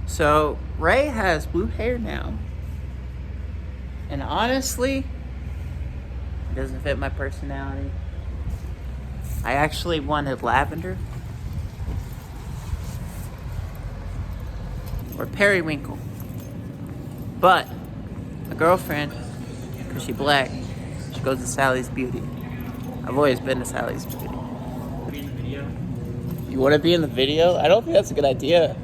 So Ray has blue hair now, and honestly, it doesn't fit my personality. I actually wanted lavender or periwinkle, but my girlfriend, because she black, she goes to Sally's Beauty. I've always been to Sally's Beauty. Be in the video. You want to be in the video? I don't think that's a good idea.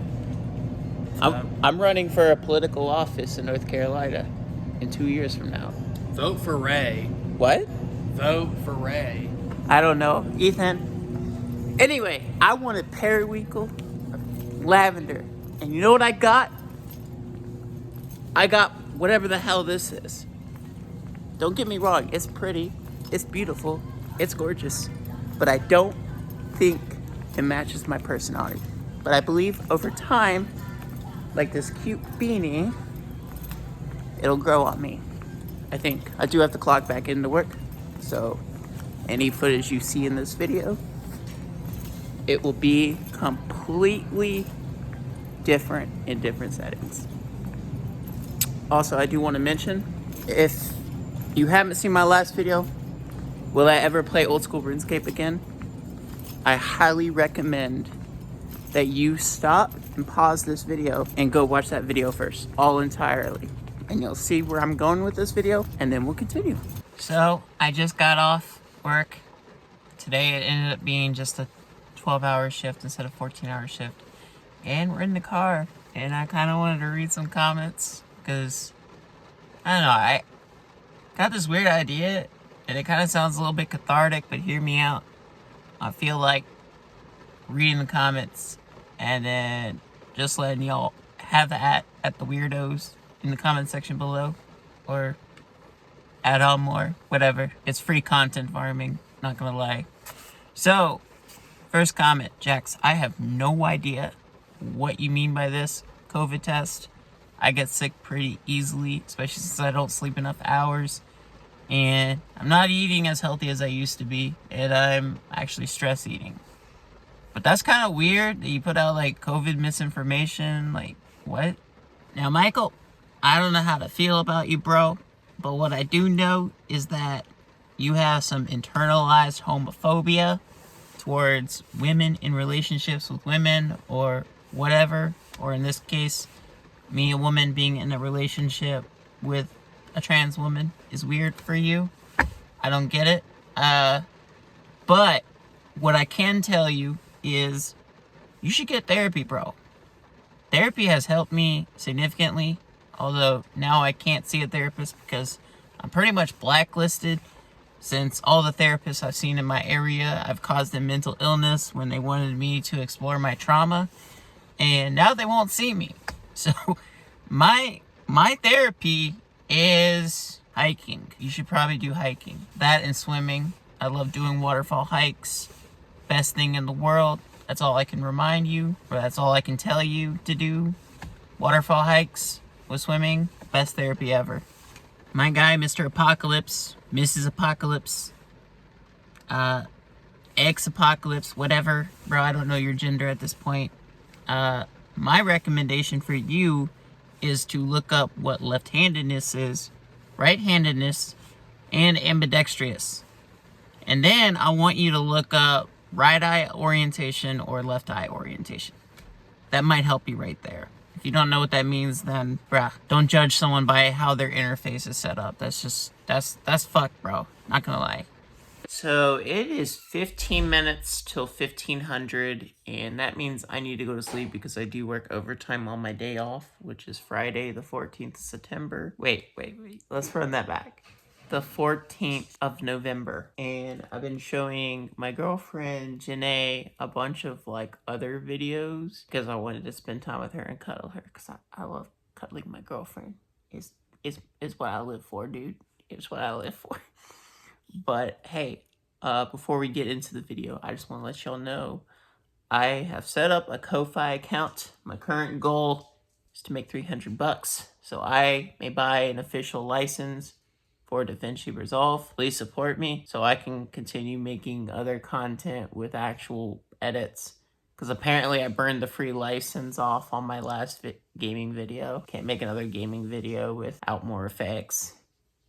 I'm running for a political office in North Carolina in 2 years from now. Vote for Rei. What? Vote for Rei. I don't know. Ethan. Anyway, I wanted periwinkle, lavender. And you know what I got? I got whatever the hell this is. Don't get me wrong. It's pretty. It's beautiful. It's gorgeous. But I don't think it matches my personality. But I believe over time, like this cute beanie, it'll grow on me. I think. I do have to clock back into work. So any footage you see in this video, it will be completely different in different settings. Also, I do want to mention, if you haven't seen my last video, will I ever play old school RuneScape again? I highly recommend that you stop and pause this video and go watch that video first, all entirely. And you'll see where I'm going with this video, and then we'll continue. So, I just got off work. Today it ended up being just a 12-hour shift instead of 14-hour shift. And we're in the car, and I kind of wanted to read some comments, because, I don't know, I got this weird idea, and it kind of sounds a little bit cathartic, but hear me out. I feel like reading the comments, and then just letting y'all have at the weirdos in the comment section below, or add on more, whatever. It's free content farming, not gonna lie. So, first comment, Jax, I have no idea what you mean by this COVID test. I get sick pretty easily, especially since I don't sleep enough hours. And I'm not eating as healthy as I used to be. And I'm actually stress eating. But that's kind of weird that you put out like COVID misinformation. Like, what? Now, Michael, I don't know how to feel about you, bro. But what I do know is that you have some internalized homophobia towards women in relationships with women or whatever. Or in this case, me, a woman, being in a relationship with a trans woman is weird for you. I don't get it. But what I can tell you is you should get therapy, bro. Therapy has helped me significantly, although now I can't see a therapist because I'm pretty much blacklisted. Since all the therapists I've seen in my area, I've caused them mental illness when they wanted me to explore my trauma, and now they won't see me. So my therapy is hiking. You should probably do hiking. That and swimming. I love doing waterfall hikes. Best thing in the world. That's all I can remind you, or that's all I can tell you to do. Waterfall hikes with swimming. Best therapy ever. My guy, Mr. Apocalypse, Mrs. Apocalypse, X-Apocalypse, whatever. Bro, I don't know your gender at this point. My recommendation for you is to look up what left-handedness is, right-handedness, and ambidextrous. And then I want you to look up right eye orientation or left eye orientation. That might help you right there. If you don't know what that means, then bruh, don't judge someone by how their interface is set up. That's fucked, bro. Not gonna lie. So it is 15 minutes till 1500, and that means I need to go to sleep because I do work overtime on my day off, which is Friday the 14th of September. Wait. Let's run that back. The 14th of November, and I've been showing my girlfriend Janae a bunch of like other videos because I wanted to spend time with her and cuddle her because I love cuddling my girlfriend. Is what I live for, dude. It's what I live for. But hey, before we get into the video, I just want to let y'all know I have set up a Ko-Fi account. My current goal is to make $300, so I may buy an official license for DaVinci Resolve. Please support me so I can continue making other content with actual edits Because apparently I burned the free license off on my last gaming video. Can't make another gaming video without more effects.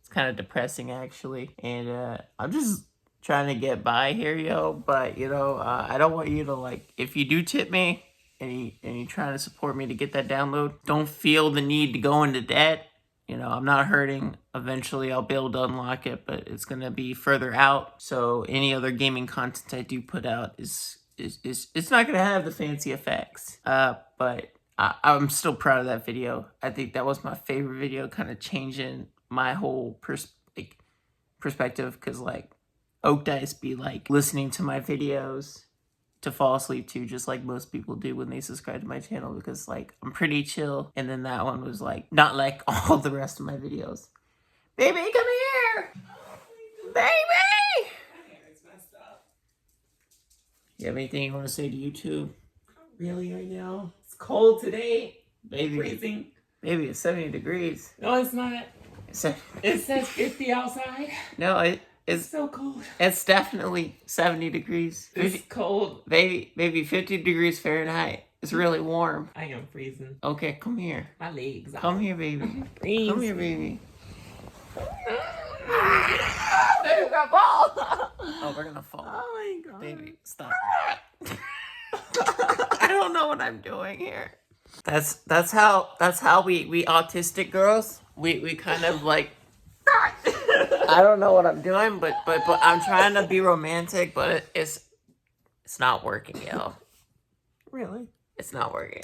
It's kind of depressing, actually. And I'm just trying to get by here, yo. But, I don't want you to, like, if you do tip me and you're trying to support me to get that download, don't feel the need to go into debt. I'm not hurting. Eventually, I'll be able to unlock it, but it's going to be further out. So any other gaming content I do put out is it's not going to have the fancy effects. But I'm still proud of that video. I think that was my favorite video, kind of changing my whole perspective. Because, like, Oak Dice be, like, listening to my videos to fall asleep to, just like most people do when they subscribe to my channel, because, like, I'm pretty chill. And then that one was, like, not like all the rest of my videos. Baby, come here! Baby! You have anything you want to say to YouTube? Really, right now? It's cold today. Baby, Freezing. Baby, it's 70 degrees. No, it's not. It says 50 outside. No, It's so cold. It's definitely 70 degrees. It's cold. Baby, 50 degrees Fahrenheit. It's really warm. I am freezing. Okay, come here. My legs. Come here, baby. Freeze. Come here, baby. There's a ball. Oh, we're gonna fall. Oh my god. Baby, stop. I don't know what I'm doing here. That's how we autistic girls, we kind of like, I don't know what I'm doing, but I'm trying to be romantic, but it's not working, yo. Really? It's not working.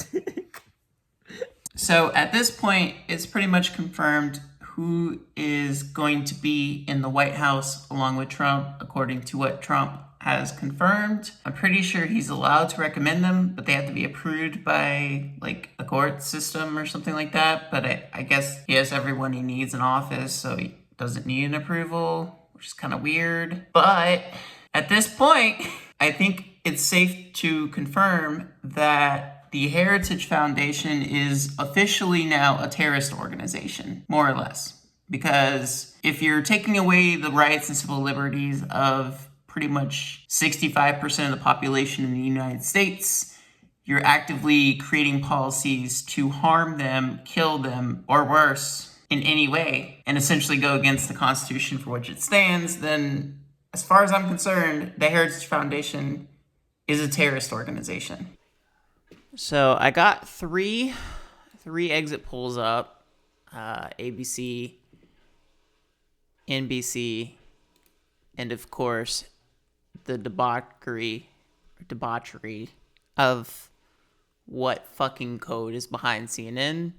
So at this point, it's pretty much confirmed who is going to be in the White House along with Trump, according to what Trump has confirmed. I'm pretty sure he's allowed to recommend them, but they have to be approved by, like, a court system or something like that. But I guess he has everyone he needs in office, so he doesn't need an approval, which is kind of weird. But at this point, I think it's safe to confirm that the Heritage Foundation is officially now a terrorist organization, more or less. Because if you're taking away the rights and civil liberties of pretty much 65% of the population in the United States, you're actively creating policies to harm them, kill them, or worse, in any way, and essentially go against the Constitution for which it stands, then, as far as I'm concerned, the Heritage Foundation is a terrorist organization. So I got three exit polls up, ABC, NBC, and of course the debauchery of what fucking code is behind CNN.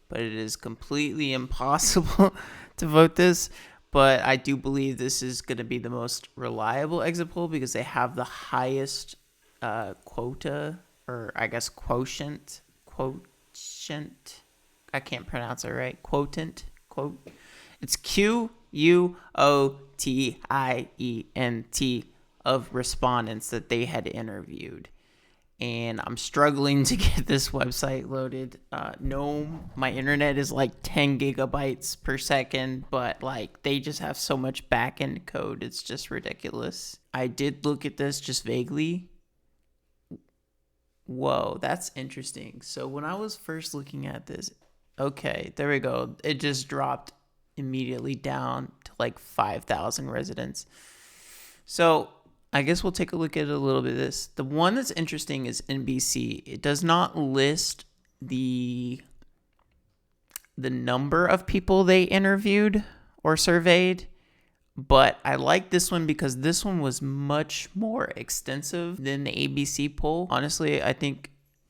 But it is completely impossible to vote this. But I do believe this is going to be the most reliable exit poll because they have the highest quota, or I guess quotient. I can't pronounce it right. It's QUOTIENT of respondents that they had interviewed. And I'm struggling to get this website loaded. No, my internet is like 10 gigabytes per second, but like they just have so much backend code. It's just ridiculous. I did look at this just vaguely. Whoa, that's interesting. So when I was first looking at this, okay, there we go. It just dropped immediately down to like 5,000 residents. So I guess we'll take a look at a little bit of this. The one that's interesting is NBC. It does not list the number of people they interviewed or surveyed, but I like this one because this one was much more extensive than the ABC poll. Honestly, I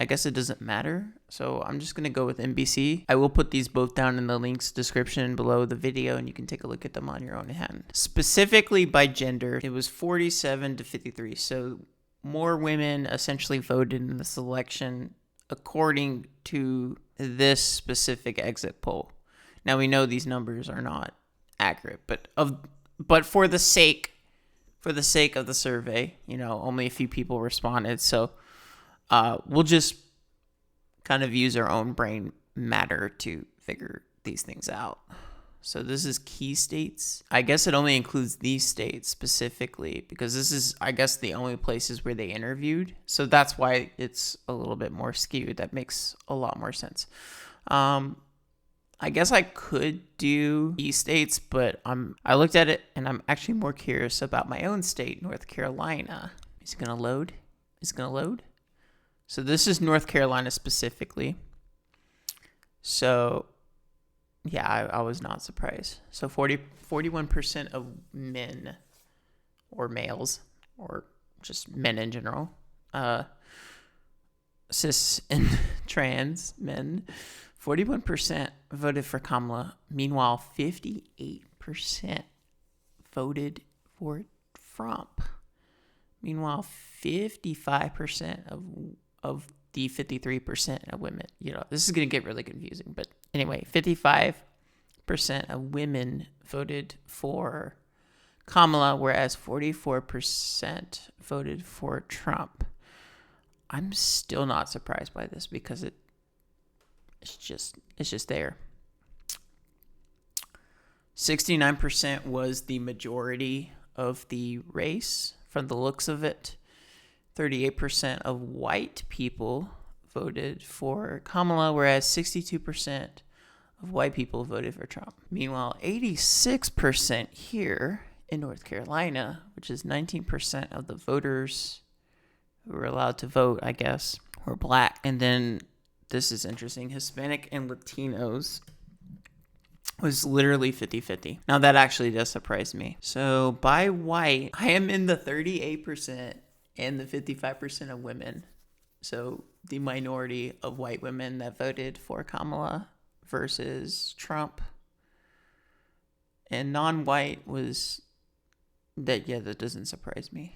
guess it doesn't matter. So I'm just going to go with NBC. I will put these both down in the links description below the video, and you can take a look at them on your own hand. Specifically by gender, it was 47 to 53. So more women essentially voted in this election according to this specific exit poll. Now we know these numbers are not accurate, but for the sake of the survey, only a few people responded. So we'll just kind of use our own brain matter to figure these things out. So this is key states. I guess it only includes these states specifically because this is, I guess, the only places where they interviewed. So that's why it's a little bit more skewed. That makes a lot more sense. I guess I could do key states, but I looked at it and I'm actually more curious about my own state, North Carolina. Is it going to load? Is it going to load? So this is North Carolina specifically. So yeah, I was not surprised. So 41% of men or males or just men in general, cis and trans men, 41% voted for Kamala. Meanwhile, 58% voted for Trump. Meanwhile, 55% of the 53% of women, this is going to get really confusing. But anyway, 55% of women voted for Kamala, whereas 44% voted for Trump. I'm still not surprised by this because it's just there. 69% was the majority of the race from the looks of it. 38% of white people voted for Kamala, whereas 62% of white people voted for Trump. Meanwhile, 86% here in North Carolina, which is 19% of the voters who were allowed to vote, I guess, were black. And then, this is interesting, Hispanic and Latinos was literally 50-50. Now, that actually does surprise me. So, by white, I am in the 38% and the 55% of women. So, the minority of white women that voted for Kamala versus Trump. And non-white was that doesn't surprise me.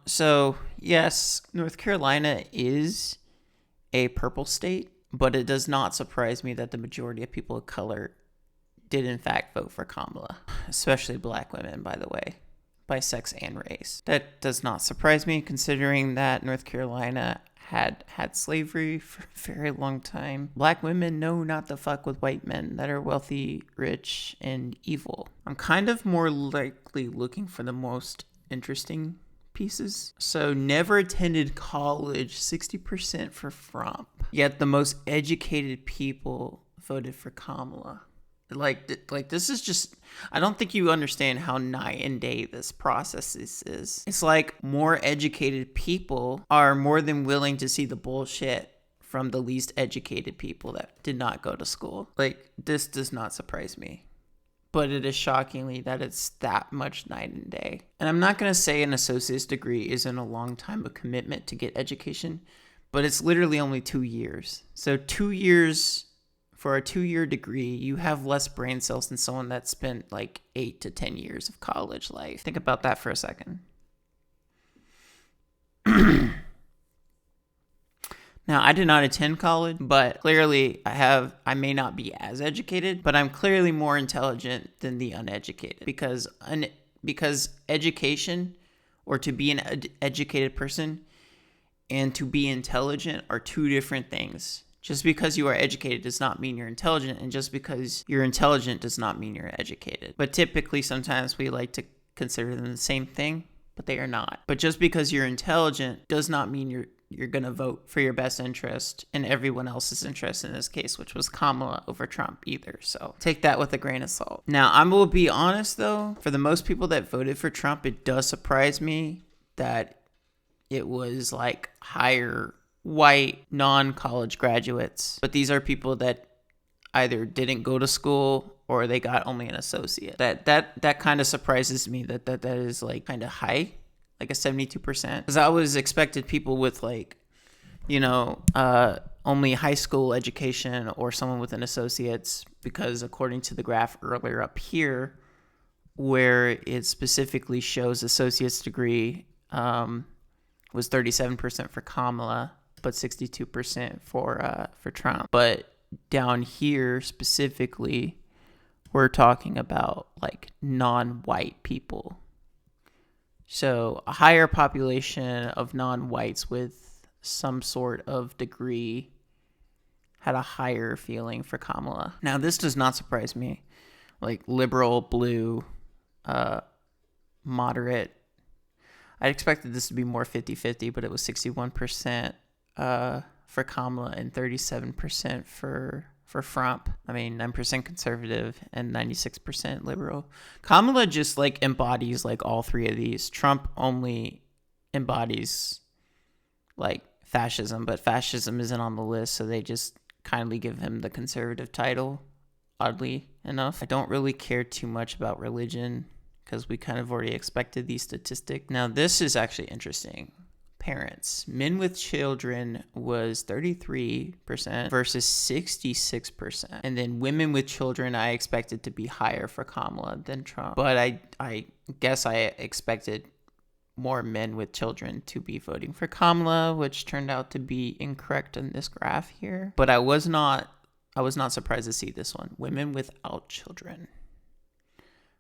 So yes, North Carolina is a purple state, but it does not surprise me that the majority of people of color did in fact vote for Kamala, especially black women, by the way, by sex and race. That does not surprise me considering that North Carolina had slavery for a very long time. Black women know not to fuck with white men that are wealthy, rich, and evil. I'm kind of more likely looking for the most interesting pieces. So never attended college, 60% for Trump. Yet the most educated people voted for Kamala. Like this is just, I don't think you understand how night and day this process is. It's like more educated people are more than willing to see the bullshit from the least educated people that did not go to school. Like, this does not surprise me. But it is shockingly that it's that much night and day. And I'm not going to say an associate's degree isn't a long time of commitment to get education, but it's literally only 2 years. So 2 years for a 2-year degree, you have less brain cells than someone that spent like 8 to 10 years of college life. Think about that for a second. Now, I did not attend college, but clearly I may not be as educated, but I'm clearly more intelligent than the uneducated because education, or to be an educated person and to be intelligent, are two different things. Just because you are educated does not mean you're intelligent, and just because you're intelligent does not mean you're educated. But typically, sometimes we like to consider them the same thing, but they are not. But just because you're intelligent does not mean you're going to vote for your best interest and everyone else's interest in this case, which was Kamala over Trump either. So take that with a grain of salt. Now, I will be honest, though, for the most people that voted for Trump, it does surprise me that it was like higher white non-college graduates, but these are people that either didn't go to school or they got only an associate. That kind of surprises me that is like kind of high, like a 72%, because I always expected people with like, only high school education or someone with an associate's, because according to the graph earlier up here, where it specifically shows associate's degree was 37% for Kamala, but 62% for Trump. But down here specifically, we're talking about like non-white people. So a higher population of non-whites with some sort of degree had a higher feeling for Kamala. Now, this does not surprise me. Like liberal, blue, moderate. I expected this to be more 50-50, but it was 61% for Kamala and 37% for Trump. I mean, 9% conservative and 96% liberal. Kamala just like embodies like all three of these. Trump only embodies like fascism, but fascism isn't on the list, so they just kindly give him the conservative title, oddly enough. I don't really care too much about religion because we kind of already expected these statistics. Now, this is actually interesting. Parents. Men with children was 33% versus 66%. And then women with children, I expected to be higher for Kamala than Trump. But I guess I expected more men with children to be voting for Kamala, which turned out to be incorrect in this graph here. But I was not surprised to see this one. Women without children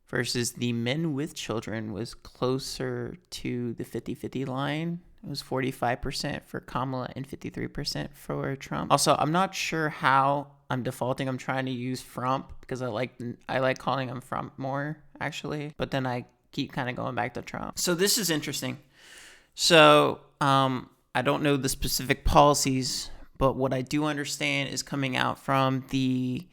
versus the men with children was closer to the 50-50 line. It was 45% for Kamala and 53% for Trump. Also, I'm not sure how I'm defaulting. I'm trying to use Frump because I like calling him Frump more, actually. But then I keep kind of going back to Trump. So this is interesting. So I don't know the specific policies, but what I do understand is coming out from the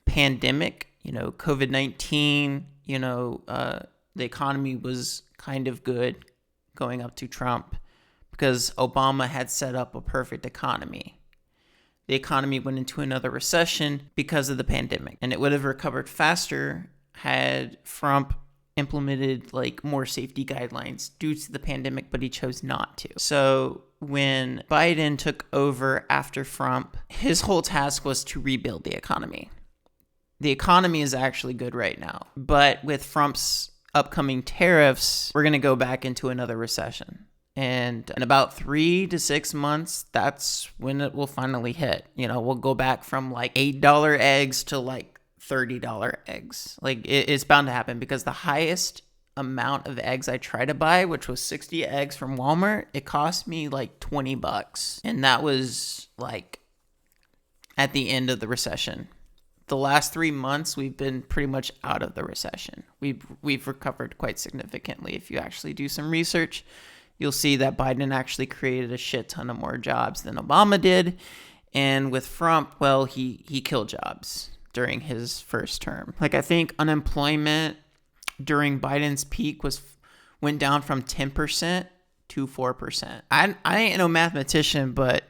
pandemic, COVID-19, the economy was kind of good going up to Trump because Obama had set up a perfect economy. The economy went into another recession because of the pandemic, and it would have recovered faster had Trump implemented like more safety guidelines due to the pandemic, but he chose not to. So when Biden took over after Trump, his whole task was to rebuild the economy. The economy is actually good right now, but with Trump's upcoming tariffs, we're going to go back into another recession. And in about 3 to 6 months, that's when it will finally hit. We'll go back from like $8 eggs to like $30 eggs. Like it's bound to happen because the highest amount of eggs I tried to buy, which was 60 eggs from Walmart, it cost me like $20. And that was like at the end of the recession. The last 3 months, we've been pretty much out of the recession. We've recovered quite significantly. If you actually do some research, you'll see that Biden actually created a shit ton of more jobs than Obama did. And with Trump, well, he killed jobs during his first term. Like I think unemployment during Biden's peak went down from 10% to 4%. I ain't no mathematician, but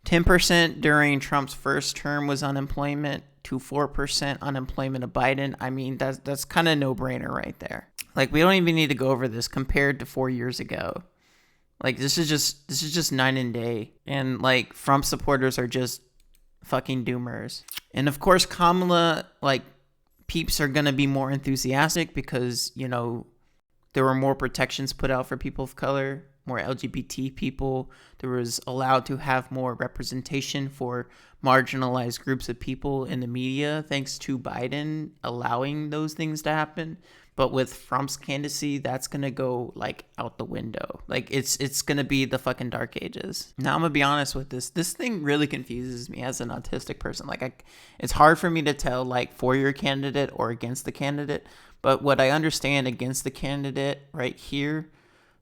10% during Trump's first term was unemployment to 4% unemployment of Biden. I mean, that's kind of no-brainer right there. Like we don't even need to go over this compared to 4 years ago. Like this is just night and day. And like Trump supporters are just fucking doomers. And of course, Kamala, like peeps are going to be more enthusiastic because, there were more protections put out for people of color, more LGBT people. There was allowed to have more representation for marginalized groups of people in the media, thanks to Biden allowing those things to happen. But with Trump's candidacy, that's going to go like out the window. Like it's going to be the fucking dark ages. Now I'm going to be honest with this. This thing really confuses me as an autistic person. Like it's hard for me to tell like for your candidate or against the candidate. But what I understand against the candidate right here,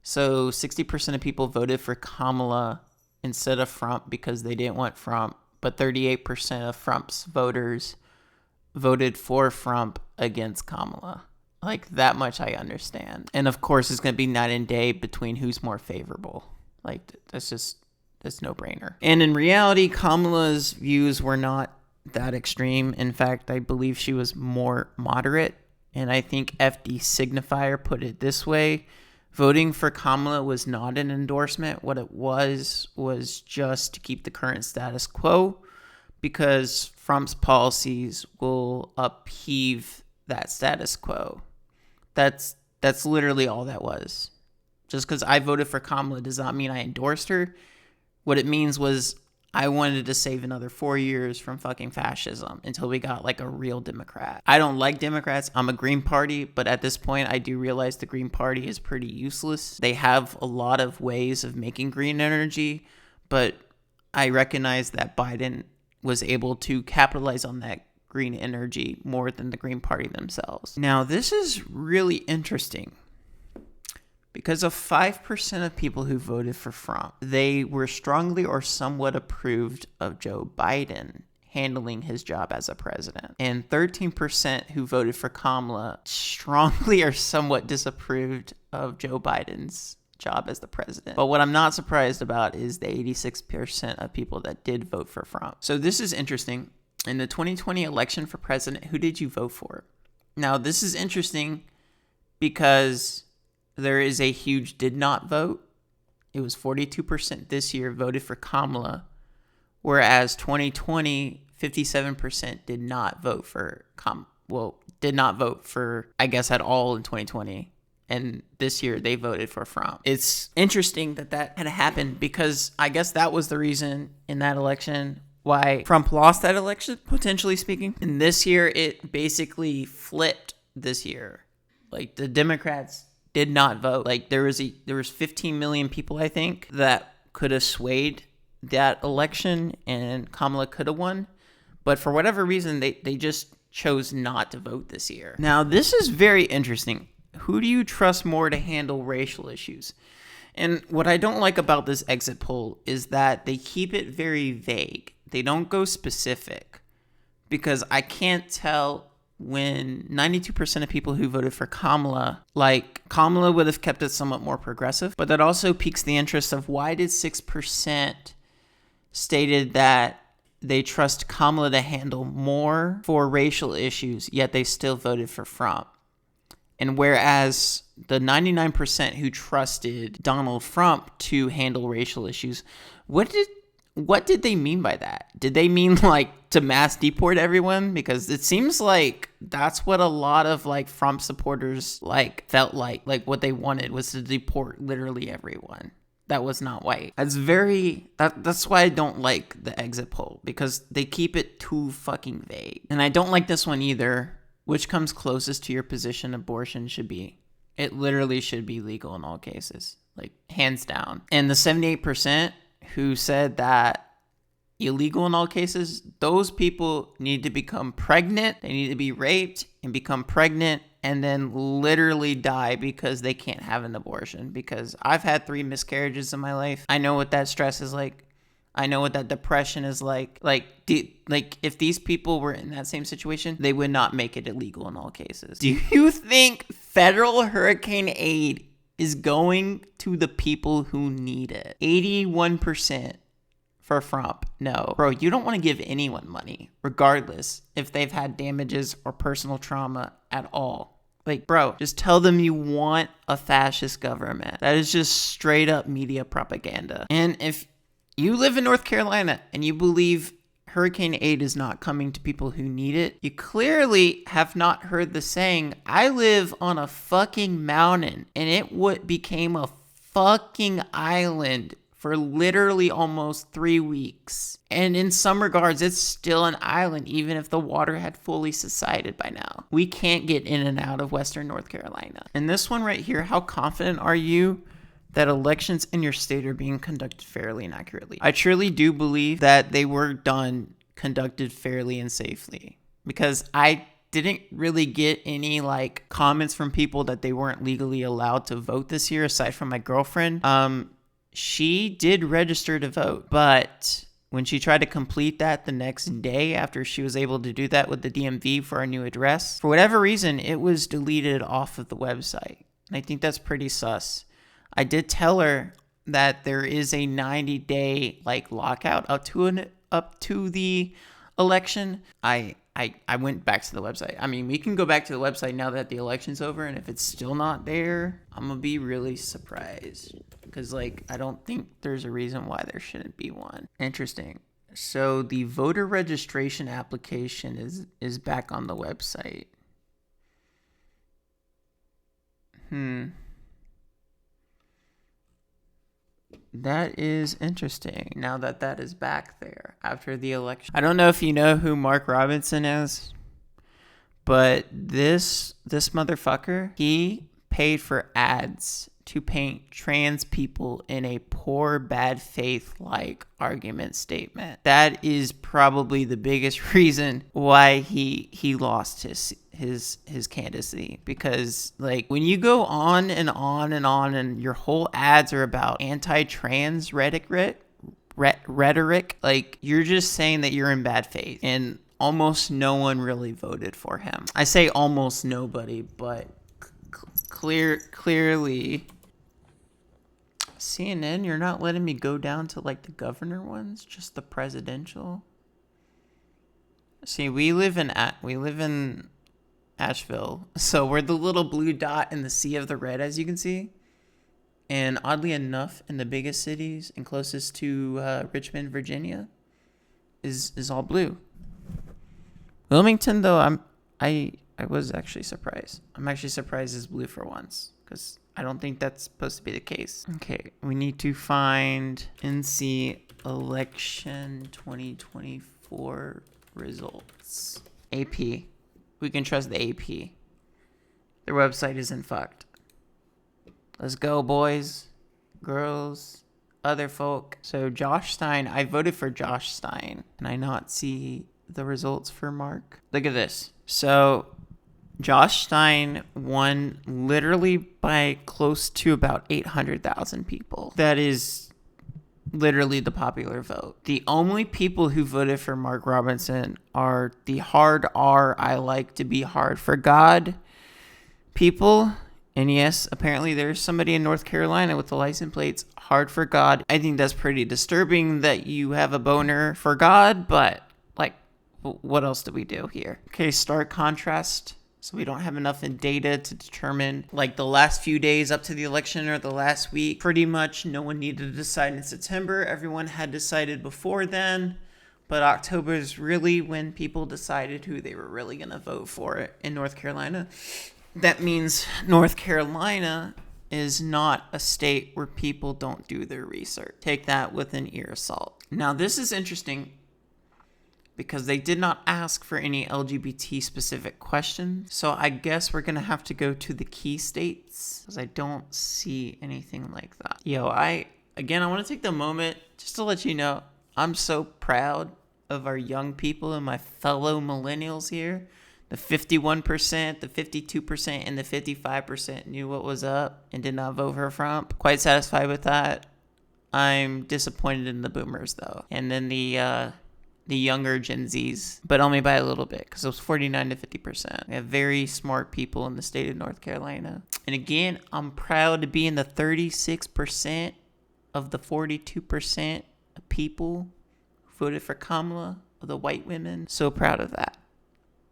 so 60% of people voted for Kamala instead of Trump because they didn't want Trump. But 38% of Trump's voters voted for Trump against Kamala. Like that much I understand. And of course, it's going to be night and day between who's more favorable. Like that's no brainer. And in reality, Kamala's views were not that extreme. In fact, I believe she was more moderate. And I think FD Signifier put it this way. Voting for Kamala was not an endorsement. What it was just to keep the current status quo because Trump's policies will upheave that status quo. That's literally all that was. Just because I voted for Kamala does not mean I endorsed her. What it means was I wanted to save another 4 years from fucking fascism until we got like a real Democrat. I don't like Democrats. I'm a Green Party, but at this point I do realize the Green Party is pretty useless. They have a lot of ways of making green energy, but I recognize that Biden was able to capitalize on that green energy more than the Green Party themselves. Now, this is really interesting because of 5% of people who voted for Trump, they were strongly or somewhat approved of Joe Biden handling his job as a president. And 13% who voted for Kamala strongly or somewhat disapproved of Joe Biden's job as the president. But what I'm not surprised about is the 86% of people that did vote for Trump. So this is interesting. In the 2020 election for president, who did you vote for? Now, this is interesting because there is a huge did not vote. It was 42% this year voted for Kamala, whereas 2020, 57% did not vote for did not vote for, I guess, at all in 2020. And this year they voted for Trump. It's interesting that had happened because I guess that was the reason in that election why Trump lost that election, potentially speaking. And this year it basically flipped this year. Like the Democrats did not vote. Like there was 15 million people, I think, that could have swayed that election and Kamala could have won. But for whatever reason, they just chose not to vote this year. Now, this is very interesting. Who do you trust more to handle racial issues? And what I don't like about this exit poll is that they keep it very vague. They don't go specific because I can't tell when 92% of people who voted for Kamala, like Kamala would have kept it somewhat more progressive, but that also piques the interest of why did 6% stated that they trust Kamala to handle more for racial issues, yet they still voted for Trump. And whereas the 99% who trusted Donald Trump to handle racial issues, what did they mean by that? Did they mean like to mass deport everyone? Because it seems like that's what a lot of like Trump supporters like felt like what they wanted was to deport literally everyone that was not white. That's why I don't like the exit poll, because they keep it too fucking vague. And I don't like this one either. Which comes closest to your position abortion should be? It literally should be legal in all cases, like hands down. And the 78% who said that illegal in all cases, those people need to become pregnant. They need to be raped and become pregnant and then literally die because they can't have an abortion. Because I've had 3 miscarriages in my life. I know what that stress is like. I know what that depression is like. If these people were in that same situation, they would not make it illegal in all cases. Do you think federal hurricane aid is going to the people who need it? 81% for Trump. No. Bro, you don't want to give anyone money, regardless if they've had damages or personal trauma at all. Like, bro, just tell them you want a fascist government. That is just straight up media propaganda. And if you live in North Carolina and you believe hurricane aid is not coming to people who need it, you clearly have not heard the saying, I live on a fucking mountain and it became a fucking island for literally almost 3 weeks. And in some regards, it's still an island, even if the water had fully subsided by now. We can't get in and out of Western North Carolina. And this one right here, how confident are you that elections in your state are being conducted fairly and accurately? I truly do believe that they were conducted fairly and safely, because I didn't really get any like comments from people that they weren't legally allowed to vote this year, aside from my girlfriend. She did register to vote, but when she tried to complete that the next day after she was able to do that with the DMV for a new address, for whatever reason, it was deleted off of the website. And I think that's pretty sus. I did tell her that there is a 90-day like lockout up to the election. I went back to the website. I mean, we can go back to the website now that the election's over, and if it's still not there, I'm gonna be really surprised, because like I don't think there's a reason why there shouldn't be one. Interesting. So the voter registration application is back on the website. That is interesting, now that is back there after the election. I don't know if you know who Mark Robinson is, but this motherfucker, he paid for ads to paint trans people in a poor bad faith like argument statement. That is probably the biggest reason why he lost his candidacy, because like when you go on and on and on and your whole ads are about anti-trans rhetoric, like you're just saying that you're in bad faith, and almost no one really voted for him. I say almost nobody, but clearly CNN, you're not letting me go down to like the governor ones, just the presidential. See, we live in Asheville, so we're the little blue dot in the sea of the red, as you can see. And oddly enough, in the biggest cities and closest to Richmond, Virginia, is all blue. Wilmington, though, I was actually surprised. I'm actually surprised it's blue for once, because I don't think that's supposed to be the case. Okay, we need to find NC election 2024 results. AP. We can trust the AP. Their website isn't fucked. Let's go, boys, girls, other folk. So Josh Stein, I voted for Josh Stein. Can I not see the results for Mark? Look at this. So Josh Stein won literally by close to about 800,000 people. That is literally the popular vote. The only people who voted for Mark Robinson are the hard R, I like to be hard for God people. And yes, apparently there's somebody in North Carolina with the license plates hard for God. I think that's pretty disturbing that you have a boner for God, but like, what else do we do here? Okay, stark contrast. So we don't have enough in data to determine like the last few days up to the election or the last week. Pretty much no one needed to decide in September. Everyone had decided before then. But October is really when people decided who they were really going to vote for in North Carolina. That means North Carolina is not a state where people don't do their research. Take that with an ear of salt. Now, this is interesting because they did not ask for any LGBT specific questions. So I guess we're going to have to go to the key states because I don't see anything like that. I want to take the moment just to let you know, I'm so proud of our young people and my fellow millennials here. The 51%, the 52%, and the 55% knew what was up and did not vote for Trump. Quite satisfied with that. I'm disappointed in the boomers, though. And then the younger Gen Zs, but only by a little bit, because it was 49 to 50%. We have very smart people in the state of North Carolina. And again, I'm proud to be in the 36% of the 42% of people who voted for Kamala, of the white women. So proud of that.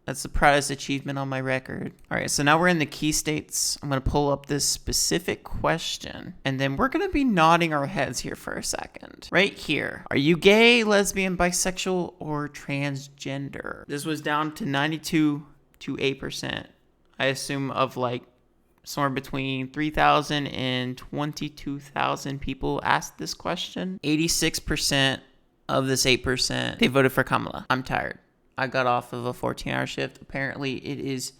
That's the proudest achievement on my record. All right, so now we're in the key states. I'm going to pull up this specific question, and then we're going to be nodding our heads here for a second. Right here. Are you gay, lesbian, bisexual, or transgender? This was down to 92 to 8%. I assume of like somewhere between 3,000 and 22,000 people asked this question. 86% of this 8%, they voted for Kamala. I'm tired. I got off of a 14-hour shift. Apparently, it is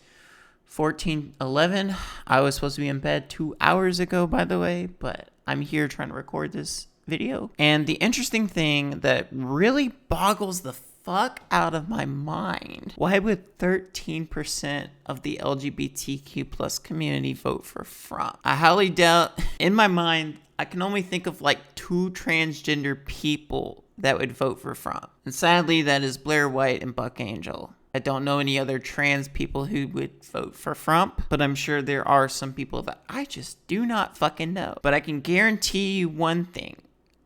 14:11. I was supposed to be in bed 2 hours ago, by the way, but I'm here trying to record this video. And the interesting thing that really boggles the fuck out of my mind, why would 13% of the LGBTQ plus community vote for Trump? I highly doubt, in my mind, I can only think of like 2 transgender people that would vote for Trump. And sadly, that is Blair White and Buck Angel. I don't know any other trans people who would vote for Trump, but I'm sure there are some people that I just do not fucking know. But I can guarantee you one thing.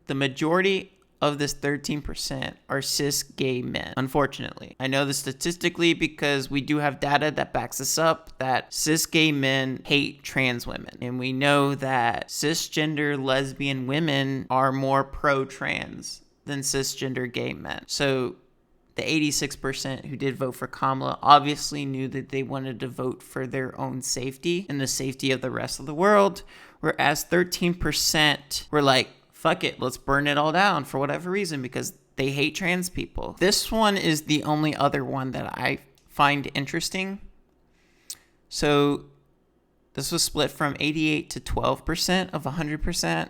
The majority of this 13% are cis gay men, unfortunately. I know this statistically because we do have data that backs us up that cis gay men hate trans women. And we know that cisgender lesbian women are more pro-trans than cisgender gay men. So the 86% who did vote for Kamala obviously knew that they wanted to vote for their own safety and the safety of the rest of the world, whereas 13% were like, fuck it, let's burn it all down for whatever reason because they hate trans people. This one is the only other one that I find interesting. So This was split from 88 to 12% of 100%.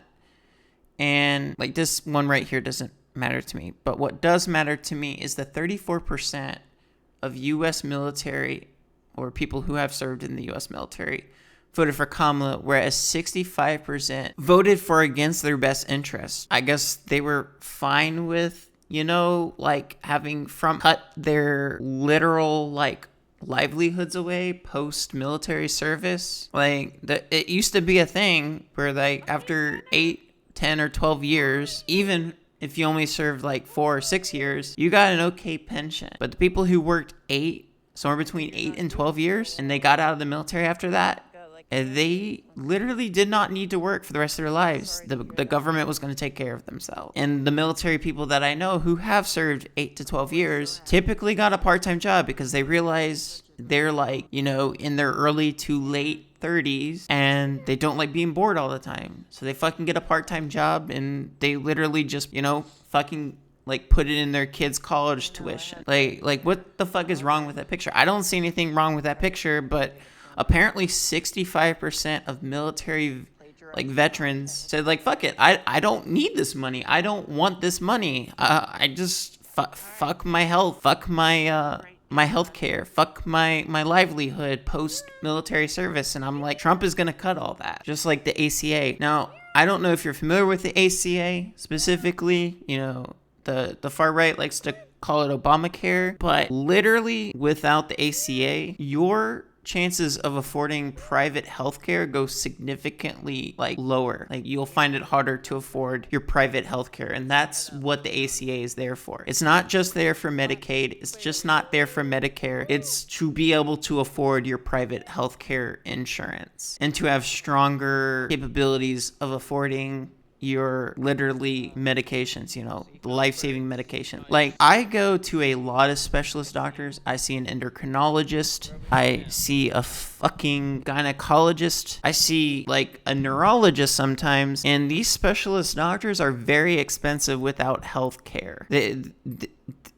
And like this one right here doesn't matter to me. But what does matter to me is that 34% of U.S. military or people who have served in the U.S. military voted for Kamala, whereas 65% voted for against their best interest. I guess they were fine with, like having cut their literal, like, livelihoods away post-military service. Like, it used to be a thing where, like, after 8, 10, or 12 years, even if you only served, like, 4 or 6 years, you got an okay pension. But the people who worked somewhere between 8 and 12 years, and they got out of the military after that, and they literally did not need to work for the rest of their lives. The government was going to take care of themselves. And the military people that I know who have served 8 to 12 years typically got a part-time job because they realize they're like, in their early to late 30s and they don't like being bored all the time. So they fucking get a part-time job and they literally just, fucking like put it in their kids' college tuition. Like what the fuck is wrong with that picture? I don't see anything wrong with that picture, but apparently 65% of military like veterans said like, fuck it, I don't need this money, I don't want this money, I just fuck my health, fuck my health care, fuck my livelihood post military service. And I'm like, Trump is gonna cut all that, just like the ACA. Now I don't know if you're familiar with the ACA specifically. The far right likes to call it Obamacare, but literally without the ACA, your chances of affording private healthcare go significantly like lower. Like you'll find it harder to afford your private healthcare, and that's what the ACA is there for. It's not just there for Medicaid, it's just not there for Medicare. It's to be able to afford your private healthcare insurance and to have stronger capabilities of affording your literally medications, the life-saving medication. Like, I go to a lot of specialist doctors. I see an endocrinologist. I see a fucking gynecologist. I see like a neurologist sometimes. And these specialist doctors are very expensive without health care.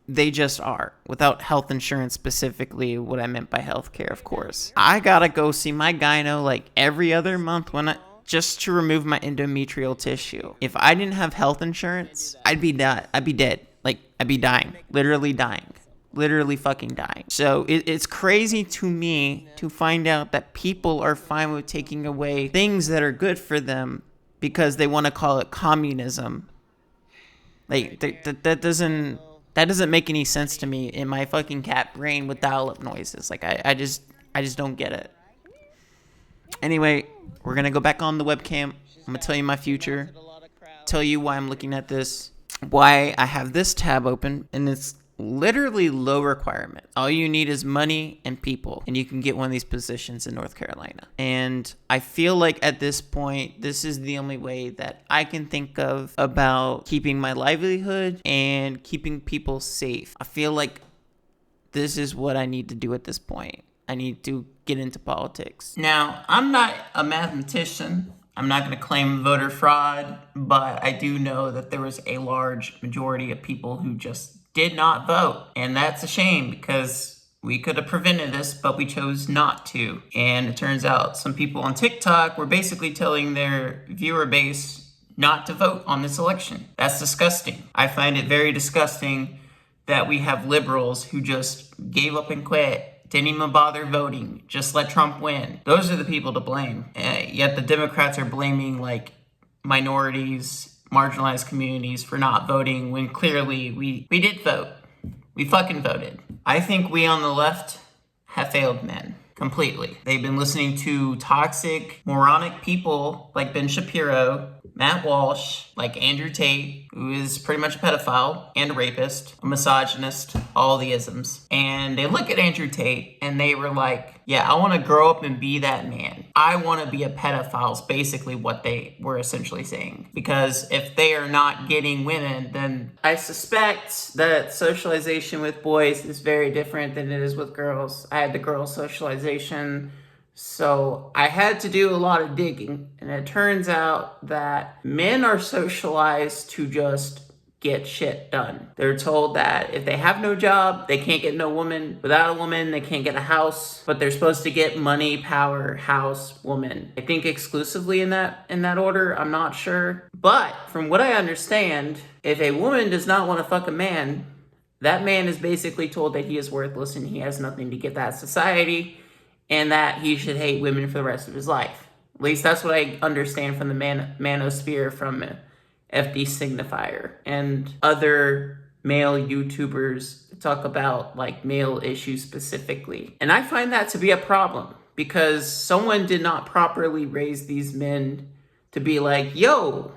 They just are. Without health insurance, specifically what I meant by health care, of course. I gotta go see my gyno like every other month just to remove my endometrial tissue. If I didn't have health insurance, I'd be dead. Like, I'd be dying. Literally fucking dying. So it's crazy to me to find out that people are fine with taking away things that are good for them because they want to call it communism. Like, that doesn't make any sense to me in my fucking cat brain with dial-up noises. Like, I just don't get it. Anyway, we're going to go back on the webcam. I'm going to tell you my future, tell you why I'm looking at this, why I have this tab open, and it's literally low requirement. All you need is money and people, and you can get one of these positions in North Carolina. And I feel like at this point, this is the only way that I can think of about keeping my livelihood and keeping people safe. I feel like this is what I need to do at this point. I need to get into politics. Now, I'm not a mathematician. I'm not going to claim voter fraud, but I do know that there was a large majority of people who just did not vote. And that's a shame because we could have prevented this, but we chose not to. And it turns out some people on TikTok were basically telling their viewer base not to vote on this election. That's disgusting. I find it very disgusting that we have liberals who just gave up and quit. Didn't even bother voting. Just let Trump win. Those are the people to blame. Yet the Democrats are blaming like minorities, marginalized communities for not voting when clearly we did vote. We fucking voted. I think we on the left have failed men completely. They've been listening to toxic, moronic people like Ben Shapiro, Matt Walsh, like Andrew Tate, who is pretty much a pedophile and a rapist, a misogynist, all the isms. And they look at Andrew Tate and they were like, yeah, I want to grow up and be that man. I want to be a pedophile is basically what they were essentially saying. Because if they are not getting women, then I suspect that socialization with boys is very different than it is with girls. I had the girl socialization, so I had to do a lot of digging, and it turns out that men are socialized to just get shit done. They're told that if they have no job, they can't get no woman. Without a woman, they can't get a house. But they're supposed to get money, power, house, woman. I think exclusively in that order. I'm not sure. But from what I understand, if a woman does not want to fuck a man, that man is basically told that he is worthless and he has nothing to give that society, and that he should hate women for the rest of his life. At least that's what I understand from the manosphere, from FD Signifier and other male YouTubers that talk about like male issues specifically. And I find that to be a problem, because someone did not properly raise these men to be like, yo,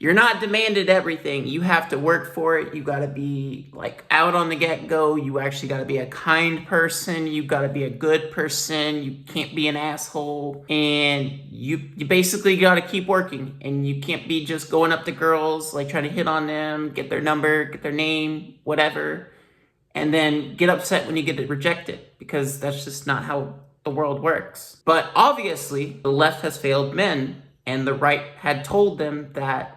you're not demanded everything. You have to work for it. You got to be like out on the get-go. You actually got to be a kind person. You got to be a good person. You can't be an asshole. And you basically got to keep working. And you can't be just going up to girls, like trying to hit on them, get their number, get their name, whatever, and then get upset when you get it rejected, because that's just not how the world works. But obviously, the left has failed men, and the right had told them that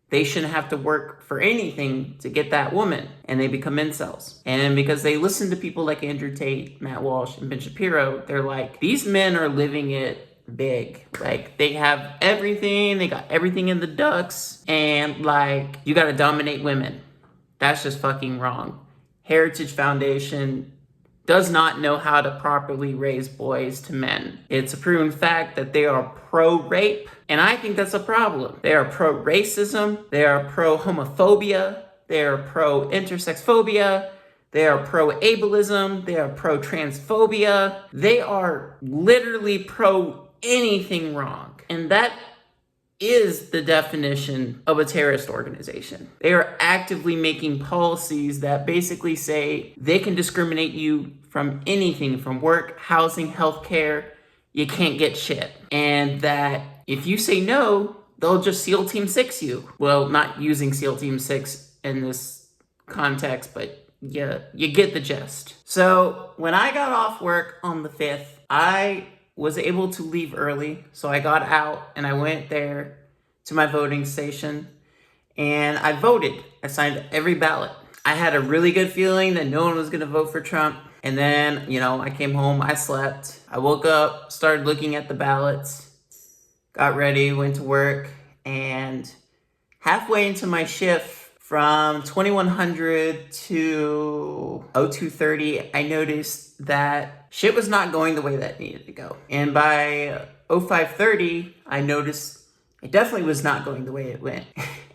they shouldn't have to work for anything to get that woman, and they become incels. And because they listen to people like Andrew Tate, Matt Walsh, and Ben Shapiro, they're like, these men are living it big. Like, they have everything, they got everything in the ducks, and like, you gotta dominate women. That's just fucking wrong. Heritage Foundation does not know how to properly raise boys to men. It's a proven fact that they are pro-rape, and I think that's a problem. They are pro-racism, they are pro-homophobia, they are pro-intersex phobia, they are pro-ableism, they are pro-transphobia. They are literally pro-anything wrong. And that is the definition of a terrorist organization. They are actively making policies that basically say they can discriminate you from anything, from work, housing, healthcare. You can't get shit. And that if you say no, they'll just SEAL Team 6 you. Well, not using SEAL Team 6 in this context, but yeah, you get the gist. So when I got off work on the 5th, I was able to leave early. So I got out and I went there to my voting station and I voted. I signed every ballot. I had a really good feeling that no one was gonna vote for Trump. And then, I came home, I slept. I woke up, started looking at the ballots, got ready, went to work, and halfway into my shift, from 2100 to 0230, I noticed that shit was not going the way that it needed to go. And by 0530, I noticed it definitely was not going the way it went.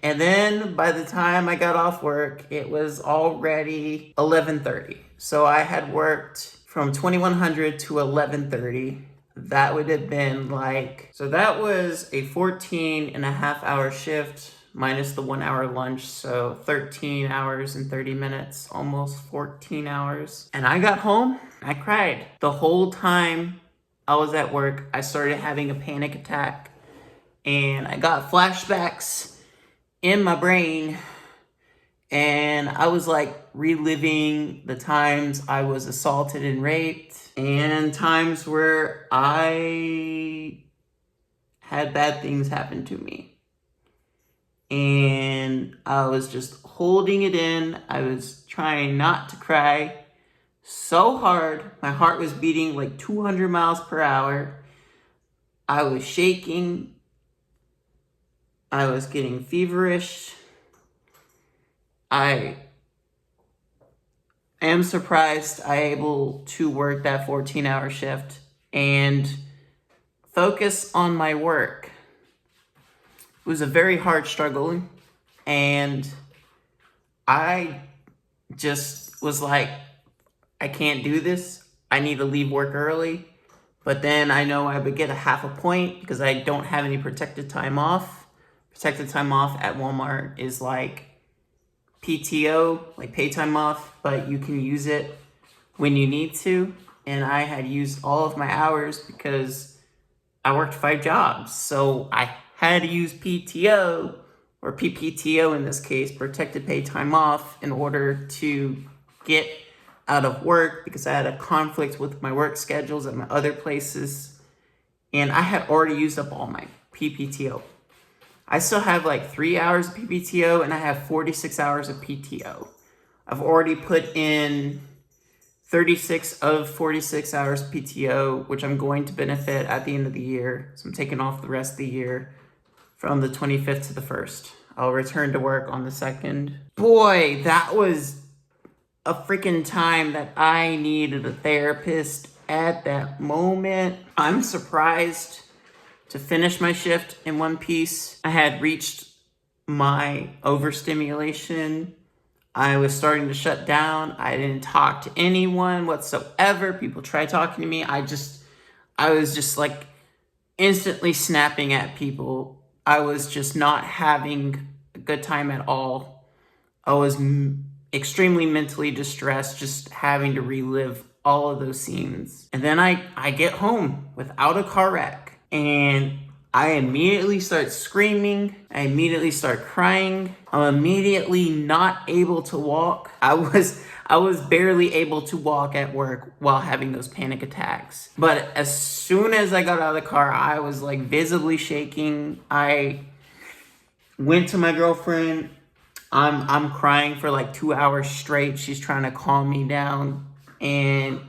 And then by the time I got off work, it was already 1130. So I had worked from 2100 to 1130. That would have been so that was a 14 and a half hour shift, minus the 1 hour lunch, so 13 hours and 30 minutes, almost 14 hours. And I got home, I cried. The whole time I was at work, I started having a panic attack, and I got flashbacks in my brain, and I was reliving the times I was assaulted and raped, and times where I had bad things happen to me. And I was just holding it in. I was trying not to cry so hard. My heart was beating 200 miles per hour. I was shaking. I was getting feverish. I am surprised I able to work that 14-hour shift and focus on my work. It was a very hard struggle, and I just was like, I can't do this. I need to leave work early. But then I know I would get a half a point because I don't have any protected time off. Protected time off at Walmart is PTO, paid time off, but you can use it when you need to. And I had used all of my hours because I worked 5 jobs. So I had to use PTO, or PPTO in this case, protected paid time off, in order to get out of work because I had a conflict with my work schedules at my other places. And I had already used up all my PPTO. I still have like 3 hours of PPTO and I have 46 hours of PTO. I've already put in 36 of 46 hours PTO, which I'm going to benefit at the end of the year. So I'm taking off the rest of the year from the 25th to the 1st. I'll return to work on the 2nd. Boy, that was a freaking time that I needed a therapist at that moment. I'm surprised to finish my shift in one piece. I had reached my overstimulation. I was starting to shut down. I didn't talk to anyone whatsoever. People tried talking to me. I was just like instantly snapping at people. I was just not having a good time at all. I was extremely mentally distressed, just having to relive all of those scenes. And then I get home without a car wreck, and I immediately start screaming. I immediately start crying. I'm immediately not able to walk. I was barely able to walk at work while having those panic attacks. But as soon as I got out of the car, I was like visibly shaking. I went to my girlfriend. I'm crying for like 2 hours straight. She's trying to calm me down, and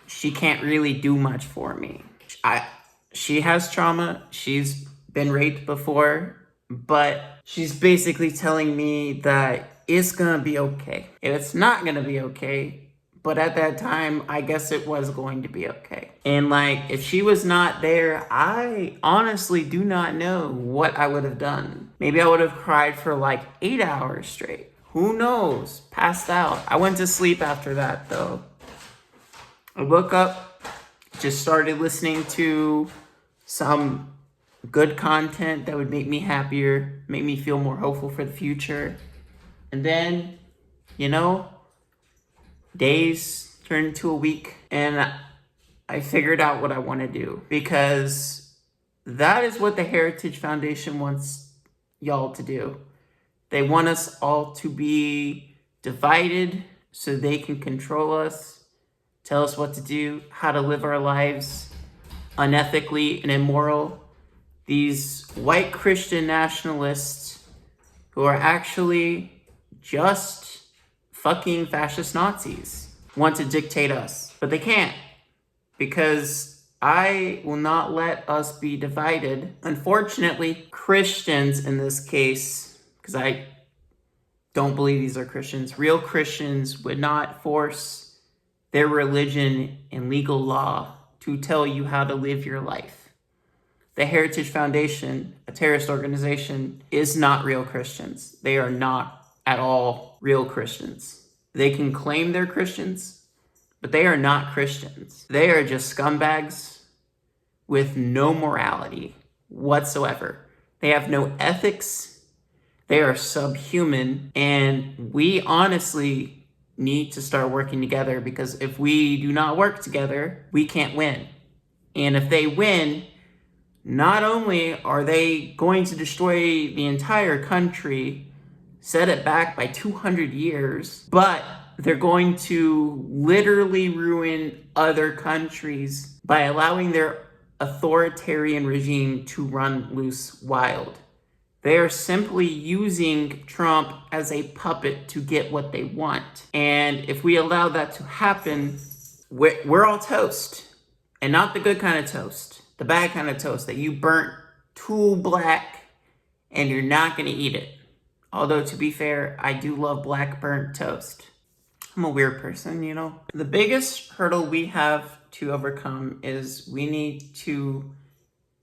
she can't really do much for me. She has trauma. She's been raped before, but she's basically telling me that it's gonna be okay. It's not gonna be okay, but at that time, I guess it was going to be okay. And like, if she was not there, I honestly do not know what I would have done. Maybe I would have cried for like 8 hours straight. Who knows? Passed out. I went to sleep after that though. I woke up, just started listening to some good content that would make me happier, make me feel more hopeful for the future. And then, days turned into a week, and I figured out what I want to do, because that is what the Heritage Foundation wants y'all to do. They want us all to be divided so they can control us, tell us what to do, how to live our lives unethically and immoral. These white Christian nationalists who are actually just fucking fascist Nazis want to dictate us, but they can't, because I will not let us be divided. Unfortunately, Christians in this case, because I don't believe these are Christians, real Christians would not force their religion and legal law to tell you how to live your life. The Heritage Foundation, a terrorist organization, is not real Christians. They are not at all real Christians. They can claim they're Christians, but they are not Christians. They are just scumbags with no morality whatsoever. They have no ethics. They are subhuman, and we honestly need to start working together, because if we do not work together, we can't win. And if they win, not only are they going to destroy the entire country, set it back by 200 years, but they're going to literally ruin other countries by allowing their authoritarian regime to run loose wild. They are simply using Trump as a puppet to get what they want. And if we allow that to happen, we're all toast. And not the good kind of toast. The bad kind of toast that you burnt too black and you're not going to eat it. Although, to be fair, I do love black burnt toast. I'm a weird person, The biggest hurdle we have to overcome is we need to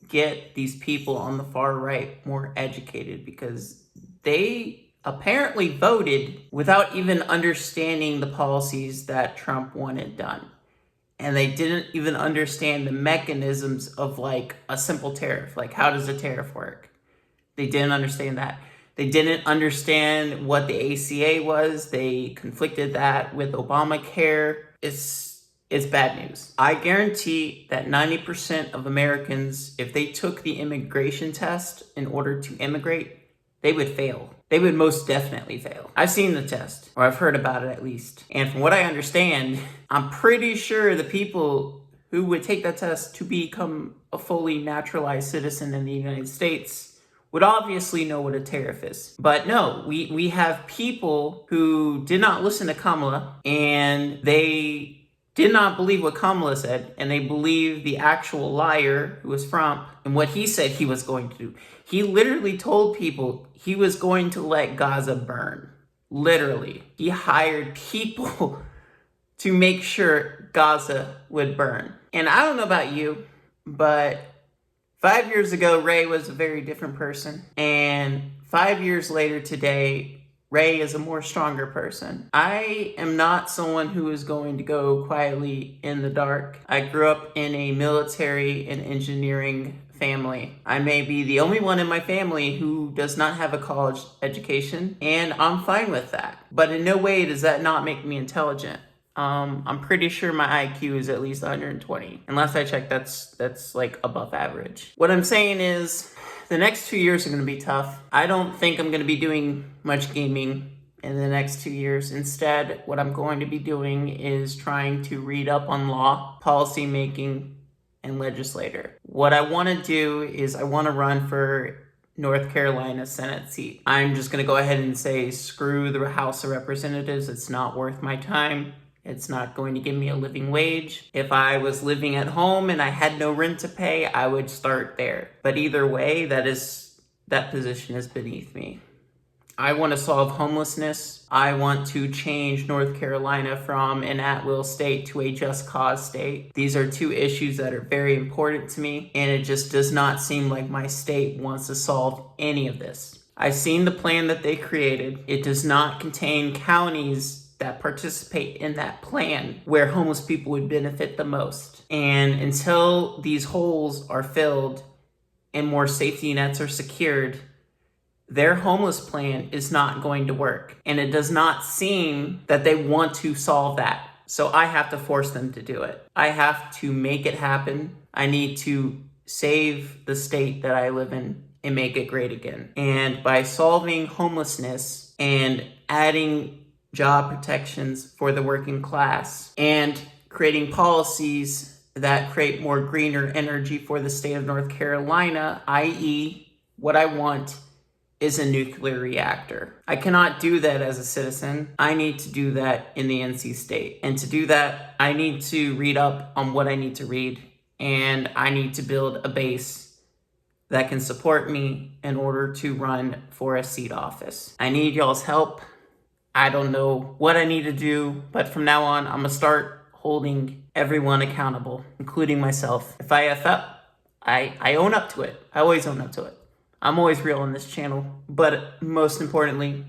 get these people on the far right more educated, because they apparently voted without even understanding the policies that Trump wanted done. And they didn't even understand the mechanisms of like a simple tariff. Like, how does a tariff work? They didn't understand that. They didn't understand what the ACA was. They conflicted that with Obamacare. It's bad news. I guarantee that 90% of Americans, if they took the immigration test in order to immigrate, they would fail. They would most definitely fail. I've seen the test, or I've heard about it at least. And from what I understand, I'm pretty sure the people who would take that test to become a fully naturalized citizen in the United States would obviously know what a tariff is. But no, we have people who did not listen to Kamala, and they did not believe what Kamala said, and they believe the actual liar, who was Trump, and what he said he was going to do. He literally told people he was going to let Gaza burn. Literally. He hired people to make sure Gaza would burn. And I don't know about you, but 5 years ago, Rei was a very different person. And 5 years later today, Rei is a more stronger person. I am not someone who is going to go quietly in the dark. I grew up in a military and engineering family. I may be the only one in my family who does not have a college education, and I'm fine with that. But in no way does that not make me intelligent. I'm pretty sure my IQ is at least 120. And last I checked, that's like above average. What I'm saying is, the next 2 years are going to be tough. I don't think I'm going to be doing much gaming in the next 2 years. Instead, what I'm going to be doing is trying to read up on law, policy making, and legislator. What I want to do is I want to run for North Carolina Senate seat. I'm just going to go ahead and say, screw the House of Representatives. It's not worth my time. It's not going to give me a living wage. If I was living at home and I had no rent to pay, I would start there. But either way, that position is beneath me. I want to solve homelessness. I want to change North Carolina from an at-will state to a just cause state. These are two issues that are very important to me, and it just does not seem like my state wants to solve any of this. I've seen the plan that they created. It does not contain counties that participate in that plan where homeless people would benefit the most. And until these holes are filled and more safety nets are secured, their homeless plan is not going to work. And it does not seem that they want to solve that. So I have to force them to do it. I have to make it happen. I need to save the state that I live in and make it great again. And by solving homelessness and adding job protections for the working class and creating policies that create more greener energy for the state of North Carolina, i.e., what I want is a nuclear reactor. I cannot do that as a citizen. I need to do that in the NC state. And to do that, I need to read up on what I need to read, and I need to build a base that can support me in order to run for a seat office. I need y'all's help. I don't know what I need to do, but from now on, I'm gonna start holding everyone accountable, including myself. If I F up, I own up to it. I always own up to it. I'm always real on this channel, but most importantly,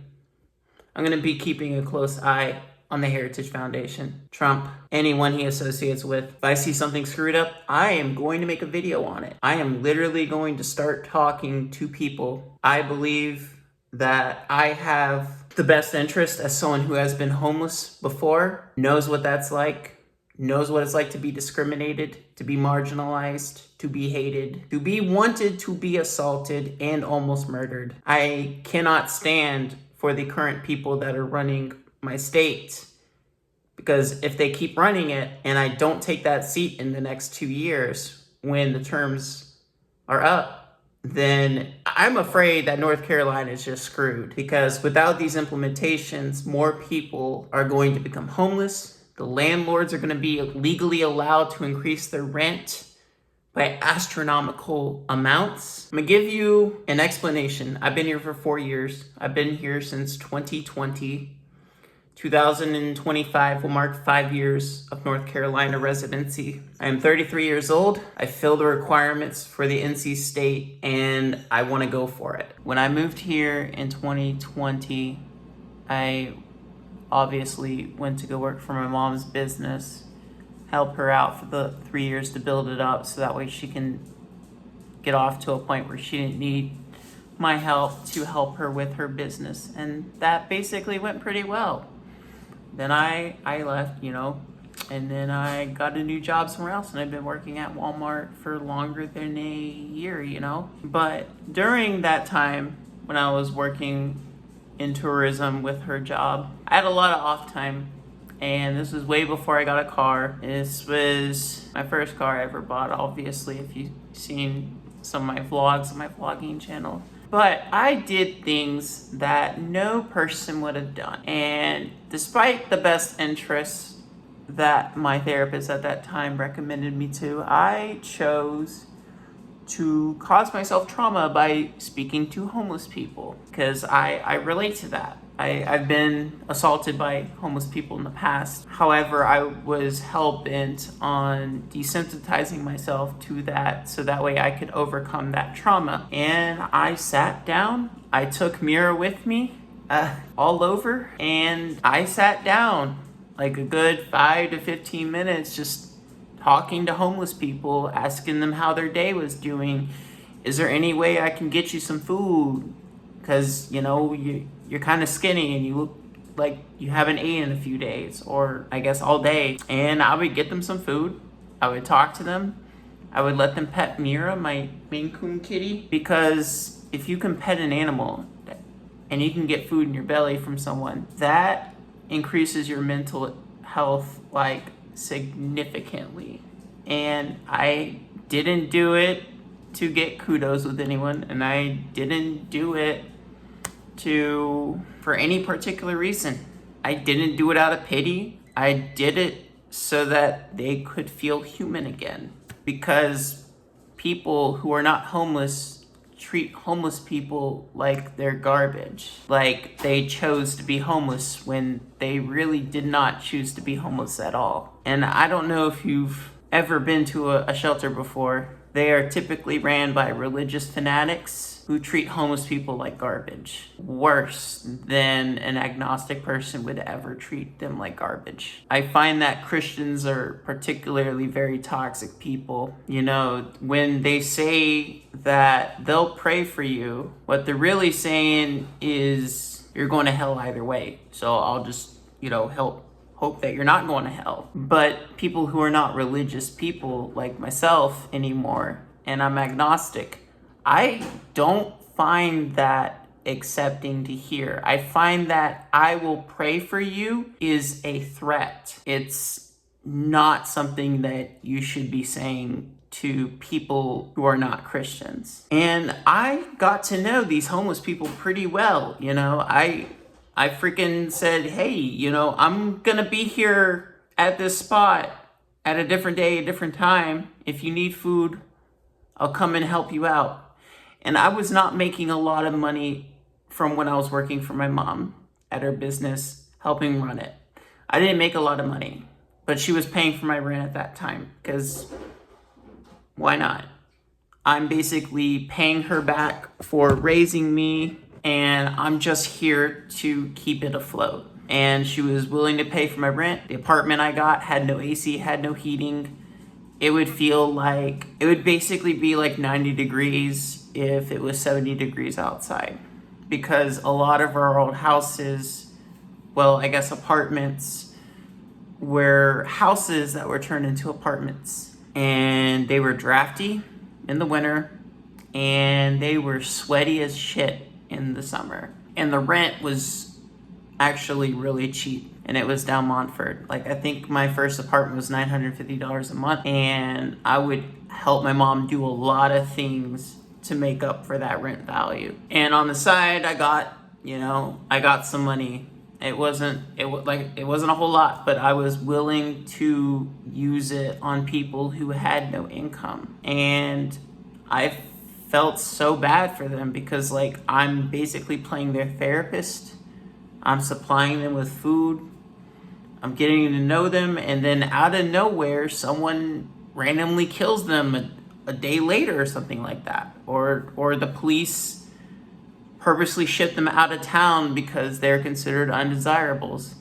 I'm gonna be keeping a close eye on the Heritage Foundation, Trump, anyone he associates with. If I see something screwed up, I am going to make a video on it. I am literally going to start talking to people. I believe that I have the best interest as someone who has been homeless before, knows what that's like, knows what it's like to be discriminated, to be marginalized, to be hated, to be wanted, to be assaulted, and almost murdered. I cannot stand for the current people that are running my state, because if they keep running it and I don't take that seat in the next 2 years when the terms are up, then I'm afraid that North Carolina is just screwed, because without these implementations, more people are going to become homeless. The landlords are going to be legally allowed to increase their rent by astronomical amounts. I'm going to give you an explanation. I've been here for 4 years. I've been here since 2020. 2025 will mark 5 years of North Carolina residency. I am 33 years old. I fill the requirements for the NC state, and I want to go for it. When I moved here in 2020, I obviously went to go work for my mom's business, help her out for the 3 years to build it up so that way she can get off to a point where she didn't need my help to help her with her business. And that basically went pretty well. Then I left, and then I got a new job somewhere else, and I've been working at Walmart for longer than a year, But during that time, when I was working in tourism with her job, I had a lot of off time, and this was way before I got a car. This was my first car I ever bought, obviously, if you've seen some of my vlogs on my vlogging channel. But I did things that no person would have done. And despite the best interests that my therapist at that time recommended me to, I chose to cause myself trauma by speaking to homeless people, because I relate to that. I've been assaulted by homeless people in the past. However, I was hell-bent on desensitizing myself to that so that way I could overcome that trauma. And I sat down, I took Mira with me all over, and I sat down like a good 5 to 15 minutes just talking to homeless people, asking them how their day was doing. Is there any way I can get you some food? Because, you're kind of skinny and you look like you haven't eaten in a few days, or I guess all day. And I would get them some food. I would talk to them. I would let them pet Mira, my Maine Coon kitty, because if you can pet an animal and you can get food in your belly from someone, that increases your mental health like significantly. And I didn't do it to get kudos with anyone, and I didn't do it for any particular reason. I didn't do it out of pity. I did it so that they could feel human again, because people who are not homeless treat homeless people like they're garbage, like they chose to be homeless when they really did not choose to be homeless at all. And I don't know if you've ever been to a shelter before. They are typically ran by religious fanatics who treat homeless people like garbage, worse than an agnostic person would ever treat them like garbage. I find that Christians are particularly very toxic people. When they say that they'll pray for you, what they're really saying is you're going to hell either way. So I'll just, hope that you're not going to hell. But people who are not religious people like myself anymore, and I'm agnostic, I don't find that accepting to hear. I find that I will pray for you is a threat. It's not something that you should be saying to people who are not Christians. And I got to know these homeless people pretty well. I freaking said, hey, I'm gonna be here at this spot at a different day, a different time. If you need food, I'll come and help you out. And I was not making a lot of money from when I was working for my mom at her business, helping run it. I didn't make a lot of money, but she was paying for my rent at that time, because why not? I'm basically paying her back for raising me, and I'm just here to keep it afloat. And she was willing to pay for my rent. The apartment I got had no AC, had no heating. It would basically be like 90 degrees if it was 70 degrees outside. Because a lot of our old houses, apartments, were houses that were turned into apartments. And they were drafty in the winter, and they were sweaty as shit in the summer. And the rent was actually really cheap, and it was down Montford. I think my first apartment was $950 a month, and I would help my mom do a lot of things to make up for that rent value. And on the side, I got some money. It wasn't a whole lot, but I was willing to use it on people who had no income. And I felt so bad for them, because I'm basically playing their therapist. I'm supplying them with food. I'm getting to know them, and then out of nowhere, someone randomly kills them a day later or something like that. Or the police purposely ship them out of town because they're considered undesirables.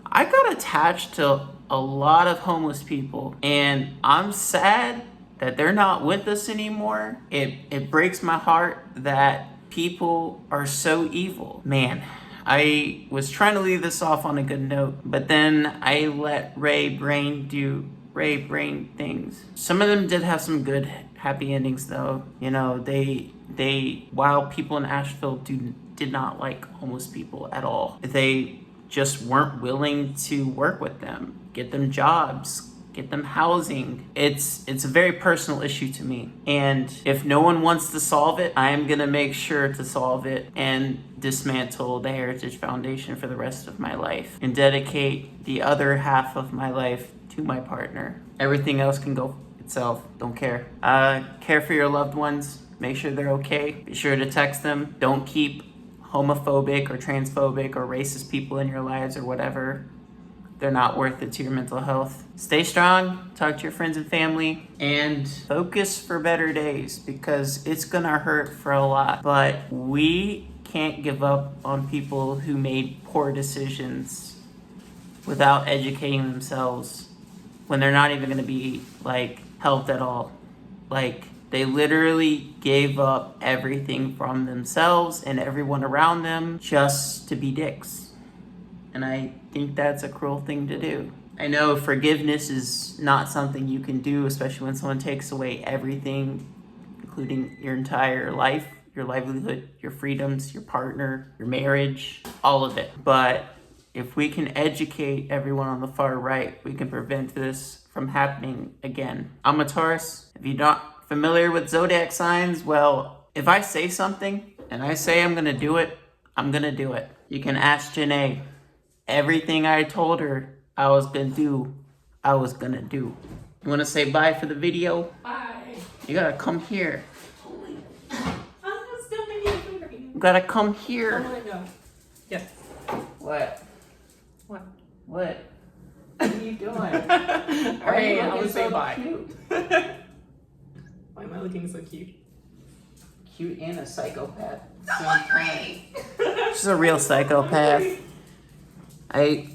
I got attached to a lot of homeless people, and I'm sad that they're not with us anymore. It breaks my heart that people are so evil. Man, I was trying to leave this off on a good note, but then I let Ray Brain do Ray Brain things. Some of them did have some good, happy endings though. While people in Asheville did not like homeless people at all, they just weren't willing to work with them, get them jobs, get them housing. It's a very personal issue to me. And if no one wants to solve it, I am gonna make sure to solve it and dismantle the Heritage Foundation for the rest of my life and dedicate the other half of my life to my partner. Everything else can go itself. Don't care. Care for your loved ones. Make sure they're okay. Be sure to text them. Don't keep homophobic or transphobic or racist people in your lives or whatever. They're not worth it to your mental health. Stay strong, talk to your friends and family, and focus for better days, because it's gonna hurt for a lot. But we can't give up on people who made poor decisions without educating themselves when they're not even gonna be like helped at all. Like, they literally gave up everything from themselves and everyone around them just to be dicks. And I think that's a cruel thing to do. I know forgiveness is not something you can do, especially when someone takes away everything, including your entire life, your livelihood, your freedoms, your partner, your marriage, all of it. But if we can educate everyone on the far right, we can prevent this from happening again. I'm a Taurus. If you're not familiar with zodiac signs, well, if I say something and I say I'm gonna do it, I'm gonna do it. You can ask Janae. Everything I told her I was gonna do, I was gonna do. You wanna say bye for the video? Bye. You gotta come here. I'm still making You gotta come here. I wanna go. Yes. What? What? What? What are you doing? Alright, I wanna say bye. Cute? Why am I looking so cute? Cute and a psychopath. She's a real psychopath. I